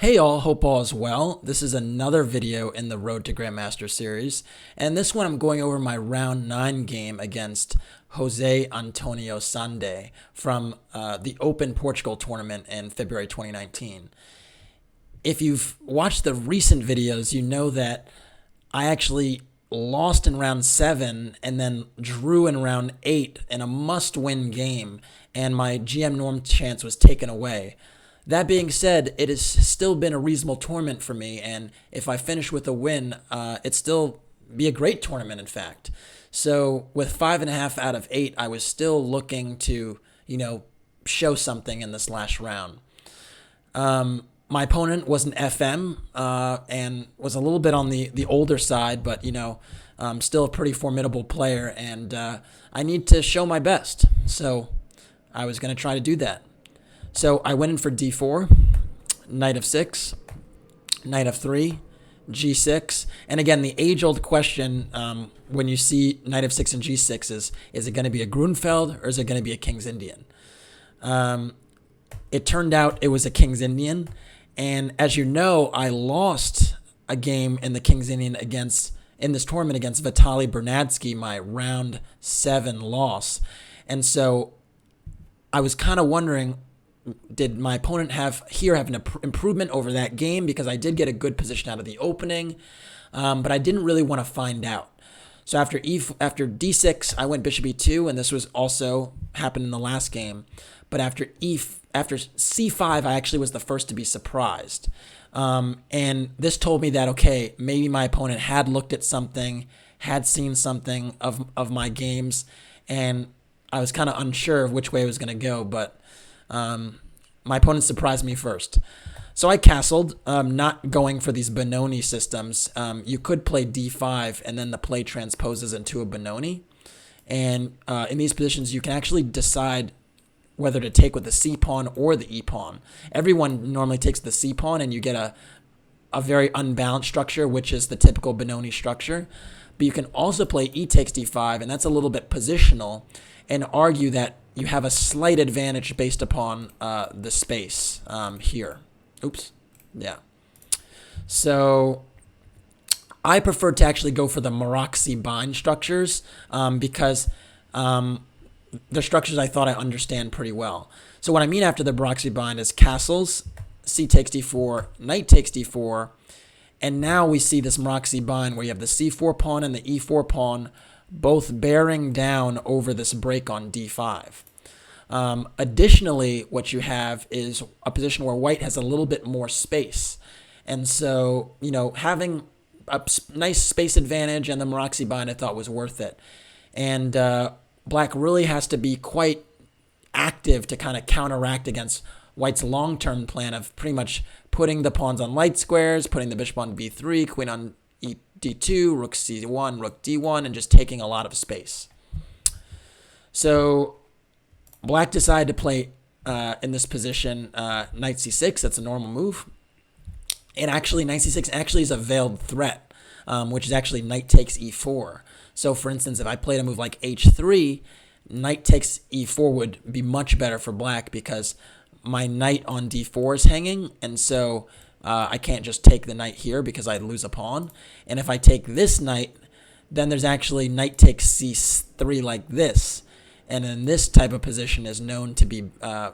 Hey all, hope all is well. This is another video in the Road to Grandmaster series, and this one I'm going over my round 9 game against Jose Antonio Sande from the Open Portugal tournament in February 2019. If you've watched the recent videos, you know that I actually lost in round 7 and then drew in round 8 in a must-win game, and my GM norm chance was taken away. That being said, it has still been a reasonable tournament for me, and if I finish with a win, it'd still be a great tournament, in fact. So with 5.5 out of 8, I was still looking to, show something in this last round. My opponent was an FM and was a little bit on the older side, but, still a pretty formidable player, and I need to show my best. So I was going to try to do that. So I went in for d4, knight of 6, knight of 3, g6. And again, the age-old question when you see knight of 6 and g6 is it going to be a Grunfeld or is it going to be a King's Indian? It turned out it was a King's Indian. And as you know, I lost a game in the King's Indian in this tournament against Vitaly Bernadsky, my round 7 loss. And so I was kind of wondering, did my opponent have an improvement over that game? Because I did get a good position out of the opening, but I didn't really want to find out. So after d6, I went bishop e2, and this was also happened in the last game. But after c5, I actually was the first to be surprised. And this told me that, okay, maybe my opponent had looked at something, had seen something of my games, and I was kind of unsure of which way it was going to go, but my opponent surprised me first. So I castled, not going for these Benoni systems. You could play d5, and then the play transposes into a Benoni. And in these positions, you can actually decide whether to take with the c-pawn or the e-pawn. Everyone normally takes the c-pawn, and you get a very unbalanced structure, which is the typical Benoni structure. But you can also play e takes d5, and that's a little bit positional, and argue that you have a slight advantage based upon the space here. Oops. Yeah. So I prefer to actually go for the Maroczy bind structures because they're structures I thought I understand pretty well. So what I mean after the Maroczy bind is castles, c takes d4, knight takes d4, and now we see this Maroczy bind where you have the c4 pawn and the e4 pawn both bearing down over this break on d5. Additionally, what you have is a position where white has a little bit more space. And so, having a nice space advantage and the Maroczy bind I thought was worth it. And black really has to be quite active to kind of counteract against white's long-term plan of pretty much putting the pawns on light squares, putting the bishop on b3, queen on d2, rook c1, rook d1, and just taking a lot of space. So black decided to play in this position knight c6. That's a normal move. And actually, knight c6 actually is a veiled threat, which is actually knight takes e4. So for instance, if I played a move like h3, knight takes e4 would be much better for black because my knight on d4 is hanging, and so I can't just take the knight here because I'd lose a pawn. And if I take this knight, then there's actually knight takes c3 like this. And in this type of position is known to be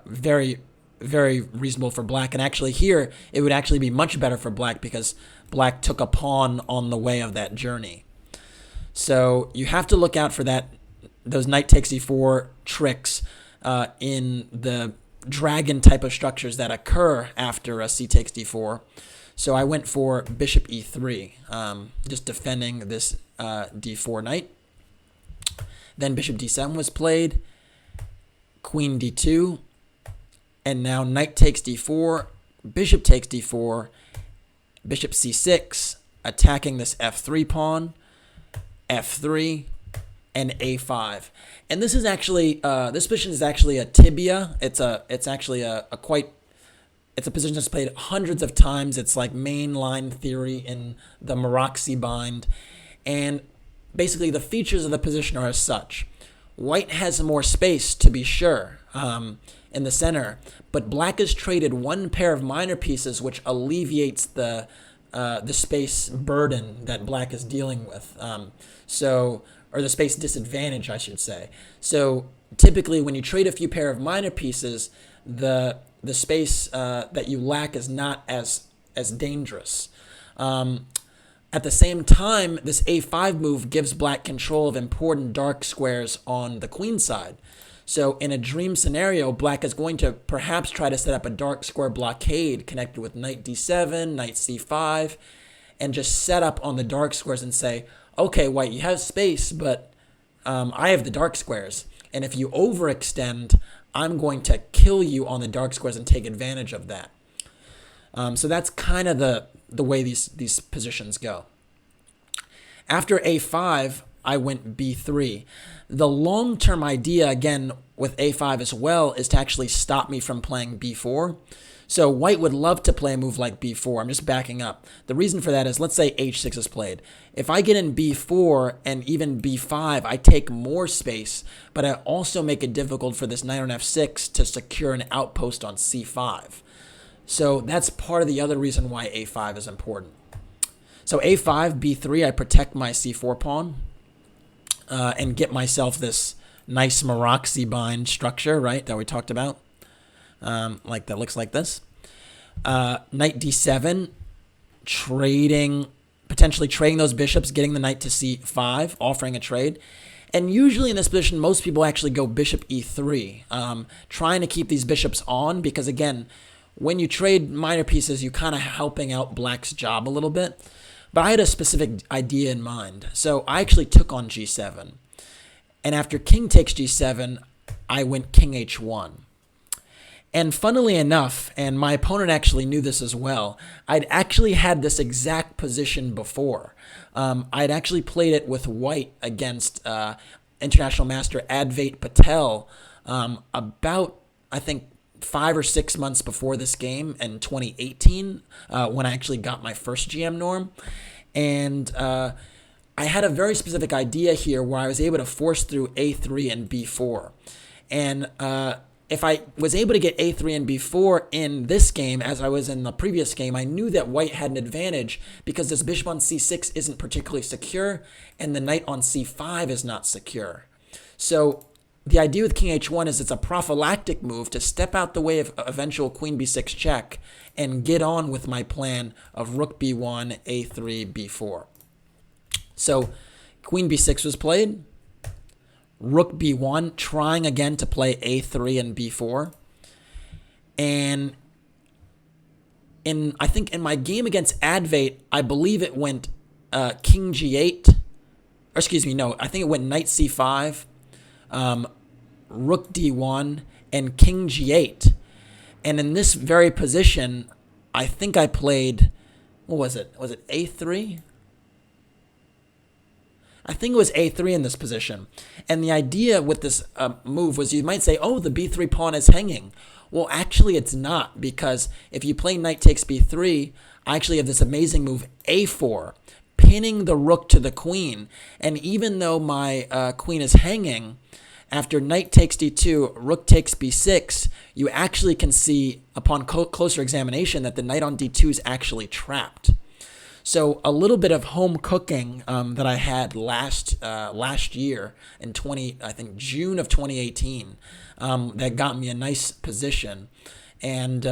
very, very reasonable for black. And actually here, it would actually be much better for black because black took a pawn on the way of that journey. So you have to look out for those knight takes e4 tricks in the dragon type of structures that occur after a c takes d4. So I went for bishop e3, just defending this d4 knight. Then bishop d7 was played, queen d2, and now knight takes d4, bishop takes d4, bishop c6, attacking this f3 pawn, f3, and a5. And this is actually this position is actually a tibia. It's a position that's played hundreds of times. It's like mainline theory in the Maroczy bind, and basically the features of the position are as such. White has more space, to be sure. in the center, but black has traded one pair of minor pieces, which alleviates the space burden that black is dealing with. Or the space disadvantage, I should say. So typically, when you trade a few pair of minor pieces, the space that you lack is not as dangerous. At the same time, this a5 move gives black control of important dark squares on the queen side. So in a dream scenario, black is going to perhaps try to set up a dark square blockade connected with knight d7, knight c5, and just set up on the dark squares and say, okay, white, you have space, but I have the dark squares. And if you overextend, I'm going to kill you on the dark squares and take advantage of that. So that's kind of the way these positions go. After a5, I went b3. The long-term idea, again, with a5 as well, is to actually stop me from playing b4. So white would love to play a move like b4. I'm just backing up. The reason for that is, let's say h6 is played. If I get in b4 and even b5, I take more space, but I also make it difficult for this knight on f6 to secure an outpost on c5. So that's part of the other reason why a5 is important. So a5, b3, I protect my c4 pawn and get myself this nice Maroczy bind structure, right, that we talked about. Like that looks like this. Knight d7, potentially trading those bishops, getting the knight to c5, offering a trade. And usually in this position, most people actually go bishop e3, trying to keep these bishops on because, again, when you trade minor pieces, you're kind of helping out black's job a little bit. But I had a specific idea in mind. So I actually took on g7. And after king takes g7, I went king h1. And funnily enough, and my opponent actually knew this as well, I'd actually had this exact position before. I'd actually played it with white against international master Advait Patel about, I think, 5 or 6 months before this game in 2018 when I actually got my first GM norm. And I had a very specific idea here where I was able to force through a3 and b4. And if I was able to get a3 and b4 in this game as I was in the previous game, I knew that white had an advantage because this bishop on c6 isn't particularly secure and the knight on c5 is not secure. So the idea with king h1 is it's a prophylactic move to step out the way of eventual queen b6 check and get on with my plan of rook b1, a3, b4. So queen b6 was played. Rook b1, trying again to play a3 and b4. And I think in my game against Advait, I believe it went king g8. Or excuse me, no, I think it went knight c5, rook d1, and king g8. And in this very position, I think I played, what was it? Was it a3? I think it was a3 in this position. And the idea with this move was you might say, oh, the b3 pawn is hanging. Well, actually, it's not, because if you play knight takes b3, I actually have this amazing move a4, pinning the rook to the queen. And even though my queen is hanging, after knight takes d2, rook takes b6, you actually can see upon closer examination that the knight on d2 is actually trapped. So a little bit of home cooking that I had last year in June of 2018 that got me a nice position. And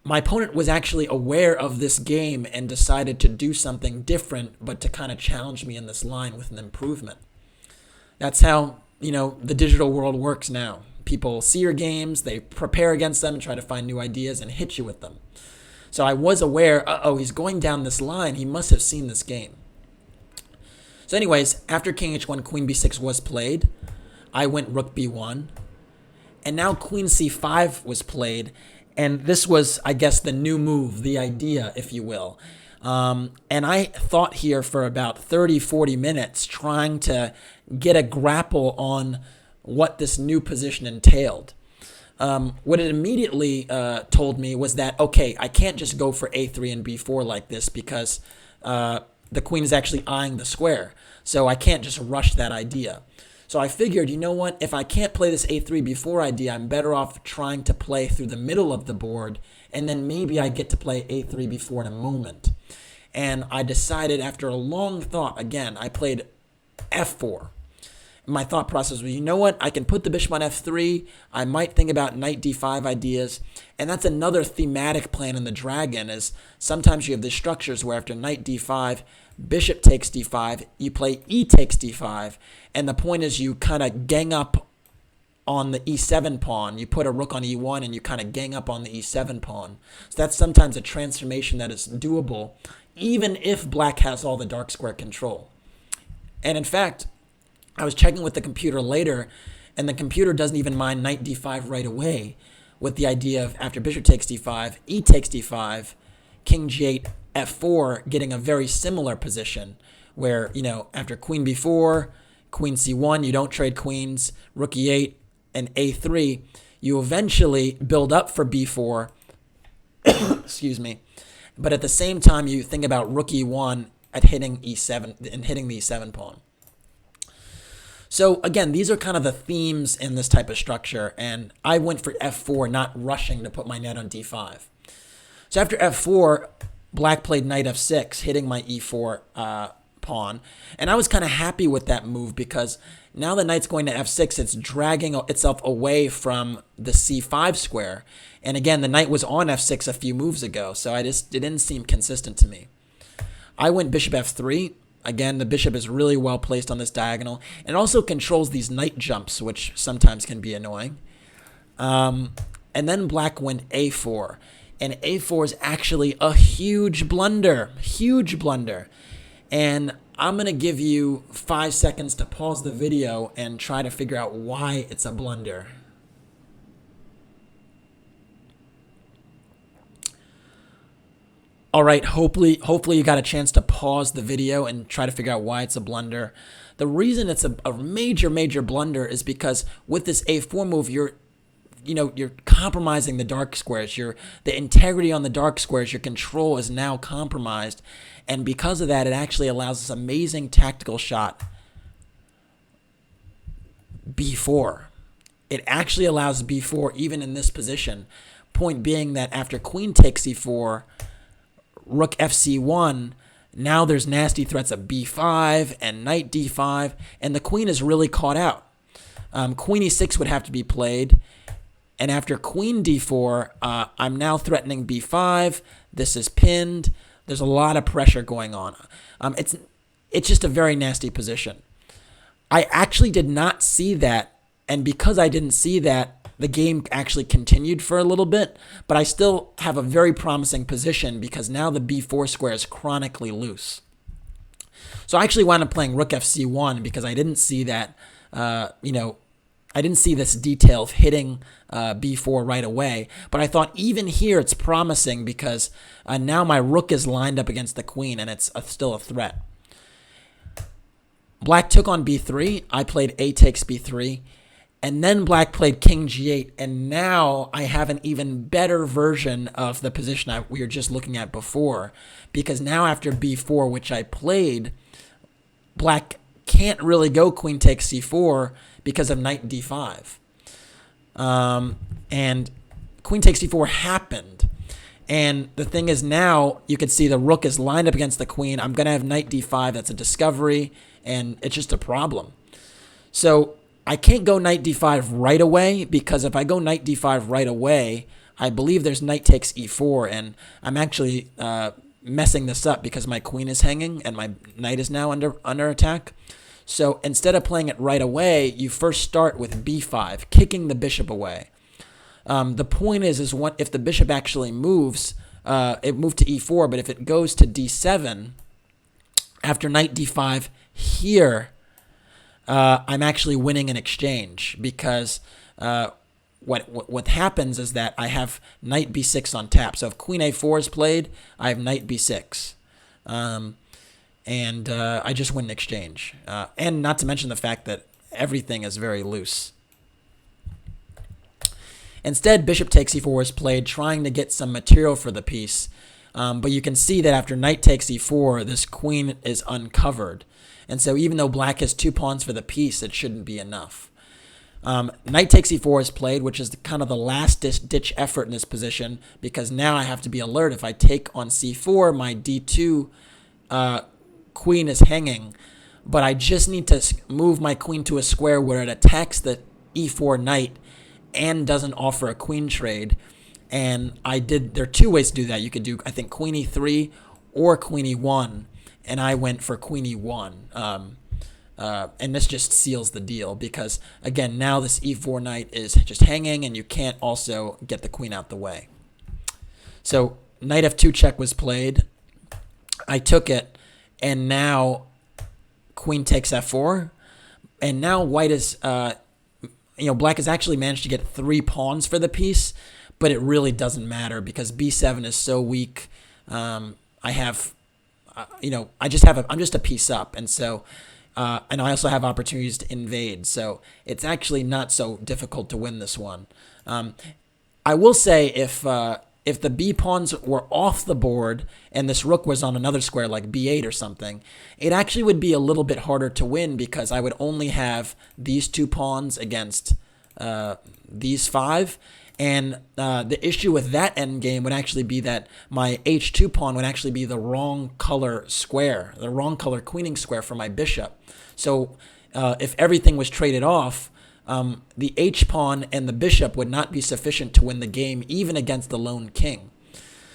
my opponent was actually aware of this game and decided to do something different, but to kind of challenge me in this line with an improvement. That's how, the digital world works now. People see your games, they prepare against them and try to find new ideas and hit you with them. So I was aware, he's going down this line. He must have seen this game. So anyways, after king h1, queen b6 was played. I went rook b1. And now queen c5 was played. And this was, I guess, the new move, the idea, if you will. And I thought here for about 30, 40 minutes trying to get a grapple on what this new position entailed. What it immediately told me was that, okay, I can't just go for a3 and b4 like this because the queen is actually eyeing the square. So I can't just rush that idea. So I figured, you know what, if I can't play this a3 before idea, I'm better off trying to play through the middle of the board, and then maybe I get to play a3 before in a moment. And I decided after a long thought, again, I played f4. My thought process was, you know what, I can put the bishop on f3, I might think about knight d5 ideas, and that's another thematic plan in the dragon, is sometimes you have these structures where after knight d5, bishop takes d5, you play e takes d5, and the point is you kind of gang up on the e7 pawn. You put a rook on e1 and you kind of gang up on the e7 pawn. So that's sometimes a transformation that is doable, even if black has all the dark square control. And in fact, I was checking with the computer later, and the computer doesn't even mind knight d5 right away, with the idea of after bishop takes d5, e takes d5, king g8, f4, getting a very similar position where, you know, after queen b4, queen c1, you don't trade queens, rook e8, and a3, you eventually build up for b4, excuse me, but at the same time you think about rook e1 at hitting e7 and hitting the e7 pawn. So again, these are kind of the themes in this type of structure, and I went for f4, not rushing to put my knight on d5. So after f4, black played knight f6, hitting my e4 pawn, and I was kind of happy with that move because now the knight's going to f6, it's dragging itself away from the c5 square, and again, the knight was on f6 a few moves ago, so it didn't seem consistent to me. I went bishop f3. Again, the bishop is really well placed on this diagonal, and also controls these knight jumps, which sometimes can be annoying. And then black went a4, and a4 is actually a huge blunder, and I'm going to give you 5 seconds to pause the video and try to figure out why it's a blunder. All right, hopefully you got a chance to pause the video and try to figure out why it's a blunder. The reason it's a major blunder is because with this a4 move, you're compromising the dark squares. The integrity on the dark squares, your control is now compromised, and because of that, it actually allows this amazing tactical shot, b4. It actually allows b4 even in this position. Point being that after queen takes e4, rook fc1, now there's nasty threats of b5 and knight d5, and the queen is really caught out. Queen e6 would have to be played, and after queen d4, I'm now threatening b5. This is pinned. There's a lot of pressure going on. It's just a very nasty position. I actually did not see that, and because I didn't see that, the game actually continued for a little bit, but I still have a very promising position because now the b4 square is chronically loose. So I actually wound up playing rook fc1 because I didn't see that, I didn't see this detail of hitting b4 right away, but I thought even here it's promising because now my rook is lined up against the queen and it's still a threat. Black took on b3, I played a takes b3, and then black played king g8, and now I have an even better version of the position we were just looking at before, because now after b4, which I played, black can't really go queen takes c4 because of knight d5. And queen takes c4 happened. And the thing is now, you can see the rook is lined up against the queen. I'm going to have knight d5. That's a discovery, and it's just a problem. So I can't go knight d5 right away, because if I go knight d5 right away, I believe there's knight takes e4, and I'm actually messing this up because my queen is hanging and my knight is now under attack. So instead of playing it right away, you first start with b5, kicking the bishop away. The point is if the bishop actually moves, it moved to e4, but if it goes to d7, after knight d5 here, I'm actually winning an exchange, because what happens is that I have knight b6 on tap. So if queen a4 is played, I have knight b6. And I just win an exchange. And not to mention the fact that everything is very loose. Instead, bishop takes e4 is played, trying to get some material for the piece. But you can see that after knight takes e4, this queen is uncovered. And so even though black has 2 pawns for the piece, it shouldn't be enough. Knight takes e4 is played, which is kind of the last ditch effort in this position, because now I have to be alert. If I take on c4, my d2 queen is hanging, but I just need to move my queen to a square where it attacks the e4 knight and doesn't offer a queen trade. And there are 2 ways to do that. You could do, I think, queen e3 or queen e1, and I went for queen e1. And this just seals the deal because, again, now this e4 knight is just hanging, and you can't also get the queen out the way. So knight f2 check was played. I took it, and now queen takes f4. And now white is, black has actually managed to get 3 pawns for the piece, but it really doesn't matter because b7 is so weak. I'm just a piece up, and so. And I also have opportunities to invade, so it's actually not so difficult to win this one. I will say if the b pawns were off the board and this rook was on another square like b8 or something, it actually would be a little bit harder to win because I would only have these 2 pawns against these 5. And the issue with that endgame would actually be that my h2 pawn would actually be the wrong color square, the wrong color queening square for my bishop. So if everything was traded off, the h pawn and the bishop would not be sufficient to win the game, even against the lone king.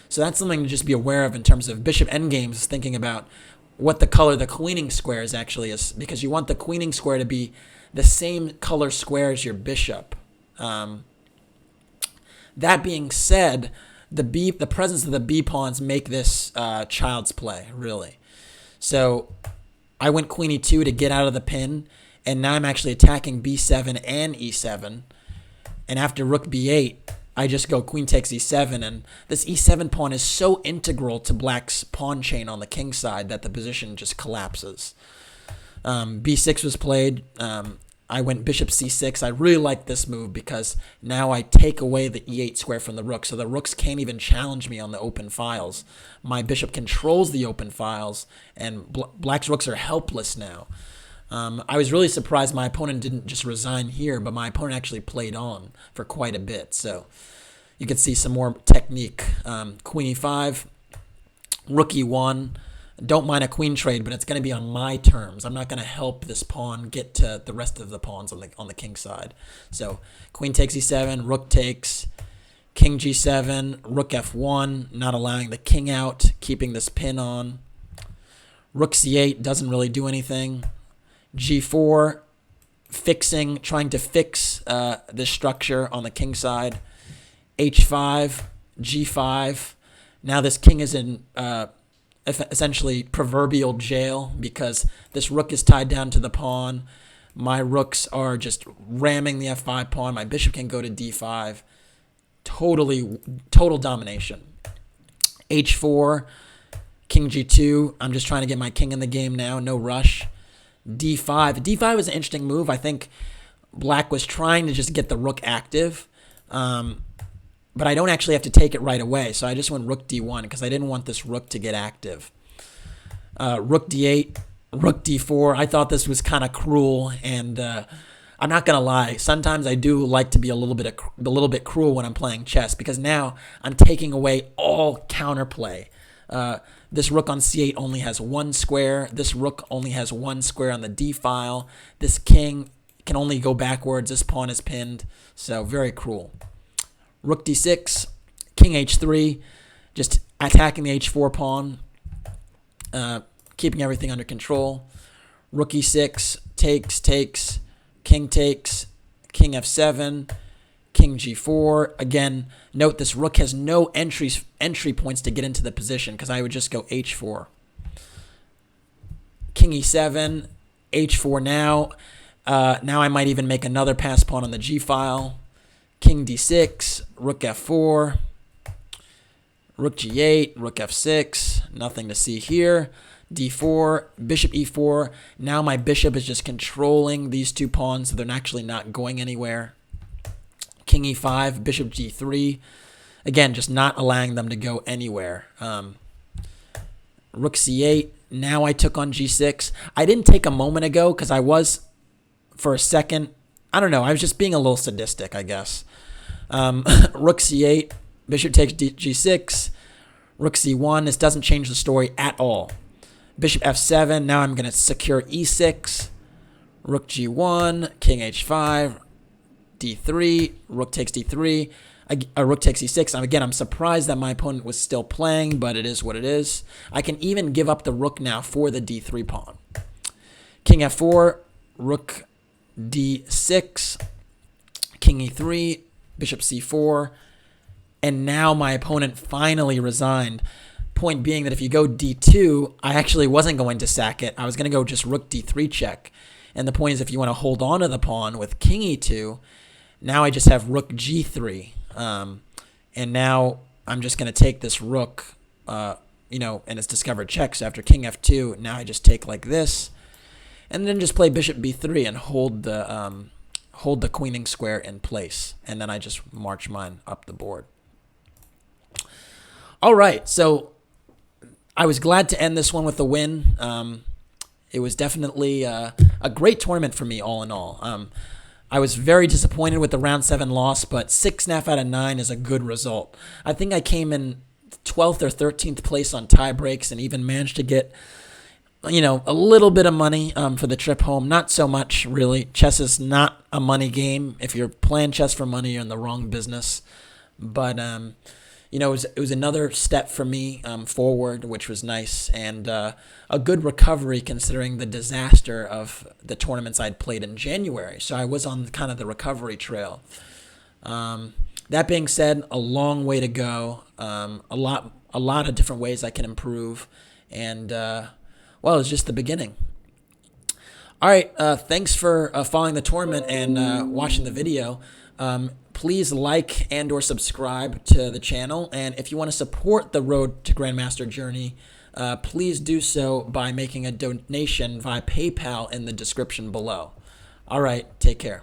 So that's something to just be aware of in terms of bishop endgames, thinking about what the color the queening squares actually is, because you want the queening square to be the same color square as your bishop. That being said, the presence of the b pawns make this child's play, really. So I went queen e2 to get out of the pin, and now I'm actually attacking b7 and e7. And after rook b8, I just go queen takes e7, and this e7 pawn is so integral to black's pawn chain on the king side that the position just collapses. b6 was played. I went bishop c6. I really like this move because now I take away the e8 square from the rook, so the rooks can't even challenge me on the open files. My bishop controls the open files, and black's rooks are helpless now. I was really surprised my opponent didn't just resign here, but my opponent actually played on for quite a bit. So you can see some more technique. Queen e5, rook e1. Don't mind a queen trade, but it's going to be on my terms. I'm not going to help this pawn get to the rest of the pawns on the king side. So queen takes e7, rook takes, king g7, rook f1, not allowing the king out, keeping this pin on. Rook c8 doesn't really do anything. g4, trying to fix this structure on the king side. h5, g5. Now this king is in essentially proverbial jail because this rook is tied down to the pawn. My rooks are just ramming the f5 pawn. My bishop can go to d5. Total domination. h4, king g2. I'm just trying to get my king in the game now. No rush. d5. d5 is an interesting move. I think black was trying to just get the rook active. But I don't actually have to take it right away, so I just went rook d1 because I didn't want this rook to get active. Rook d8, rook d4. I thought this was kind of cruel, and I'm not gonna lie. Sometimes I do like to be a little bit cruel when I'm playing chess because now I'm taking away all counterplay. This rook on c8 only has 1 square. This rook only has 1 square on the d file. This king can only go backwards. This pawn is pinned, so very cruel. Rook d6, king h3, just attacking the h4 pawn, keeping everything under control. Rook e6, takes, king takes, king f7, king g4. Again, note this rook has no entry points to get into the position because I would just go h4. King e7, h4 now. Now I might even make another pass pawn on the g file. King d6, rook f4, rook g8, rook f6, nothing to see here. d4, bishop e4. Now my bishop is just controlling these 2 pawns, so they're actually not going anywhere. King e5, bishop g3. Again, just not allowing them to go anywhere. Rook c8. Now I took on g6. I didn't take a moment ago because I was, for a second, I don't know, I was just being a little sadistic, I guess. Rook c8. Bishop takes g6. Rook c1. This doesn't change the story at all. Bishop f7. Now I'm going to secure e6. Rook g1. King h5. d3. Rook takes d3. Rook takes e6. Again, I'm surprised that my opponent was still playing, but it is what it is. I can even give up the rook now for the d3 pawn. King f4. Rook d6. King e3. Bishop c4. And now my opponent finally resigned. Point being that if you go d2, I actually wasn't going to sack it. I was going to go just rook d3 check. And the point is, if you want to hold on to the pawn with king e2, now I just have rook g3. And now I'm just going to take this rook, and it's discovered check. So after king f2, now I just take like this. And then just play bishop b3 and hold the queening square in place. And then I just march mine up the board. All right, so I was glad to end this one with a win. It was definitely a great tournament for me, all in all. I was very disappointed with the round 7 loss, but 6.5 out of 9 is a good result. I think I came in 12th or 13th place on tie breaks and even managed to get, a little bit of money for the trip home. Not so much, really. Chess is not a money game. If you're playing chess for money, you're in the wrong business. But it was another step for me forward, which was nice, and a good recovery considering the disaster of the tournaments I'd played in January. So I was on kind of the recovery trail. That being said, a long way to go. A lot of different ways I can improve, and it's just the beginning. All right, thanks for following the tournament and watching the video. Please like and or subscribe to the channel. And if you want to support the Road to Grandmaster journey, please do so by making a donation via PayPal in the description below. All right, take care.